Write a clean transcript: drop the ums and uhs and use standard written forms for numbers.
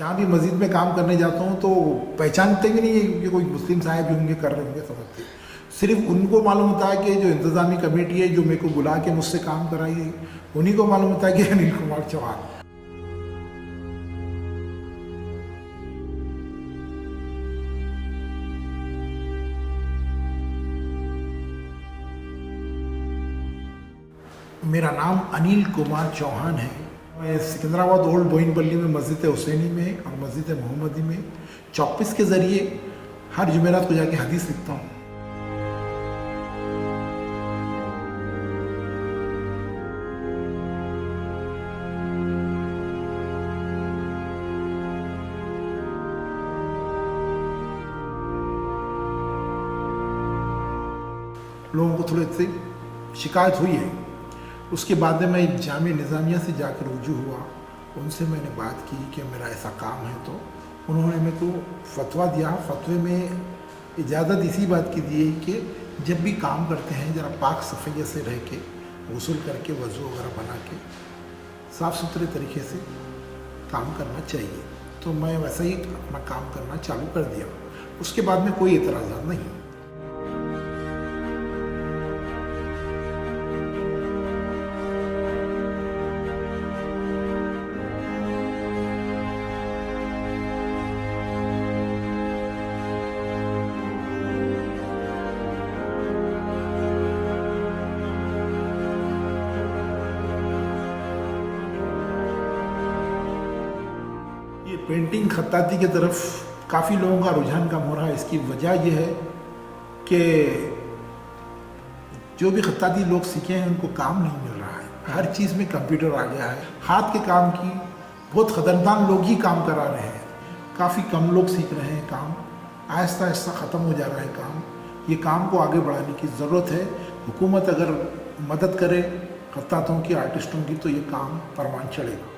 जहाँ भी मस्जिद में काम करने जाता हूँ तो पहचानते भी नहीं है कि कोई मुस्लिम साहब भी होंगे कर रहे होंगे, समझते। सिर्फ उनको मालूम होता है कि जो इंतज़ामी कमेटी है जो मेरे को बुला के मुझसे काम कराई है, उन्हीं को मालूम होता है कि अनिल कुमार चौहान। मेरा नाम अनिल कुमार चौहान है। मैं सिकंदराबाद ओल्ड बोइनपल्ली में मस्जिद हुसैनी में और मस्जिद मोहम्मदी में चौपिस के ज़रिए हर जुमेरात को जाके हदीस लिखता हूँ। लोगों को थोड़े से शिकायत हुई है। उसके बाद में मैं जामिया निज़ामिया से जाकर रुजू हुआ, उनसे मैंने बात की कि मेरा ऐसा काम है, तो उन्होंने मेरे को फतवा दिया। फतवे में इजाज़त इसी बात की दी है कि जब भी काम करते हैं ज़रा पाक सफ़ैया से रह के गुस्ल करके वज़ू वगैरह बना के साफ़ सुथरे तरीके से काम करना चाहिए। तो मैं वैसा ही अपना काम करना चालू कर दिया। उसके बाद में कोई एतराज़ात नहीं। ये पेंटिंग खत्ताती की तरफ काफ़ी लोगों का रुझान कम हो रहा है। इसकी वजह यह है कि जो भी खत्ताती लोग सीखे हैं उनको काम नहीं मिल रहा है। हर चीज़ में कंप्यूटर आ गया है। हाथ के काम की बहुत ख़तरनाक लोग ही काम करा रहे हैं, काफ़ी कम लोग सीख रहे हैं काम। आहिस्ता आहिस्ता ख़त्म हो जा रहा है काम। ये काम को आगे बढ़ाने की ज़रूरत है। हुकूमत अगर मदद करे खत्तातों की, आर्टिस्टों की, तो ये काम परवान चढ़ेगा।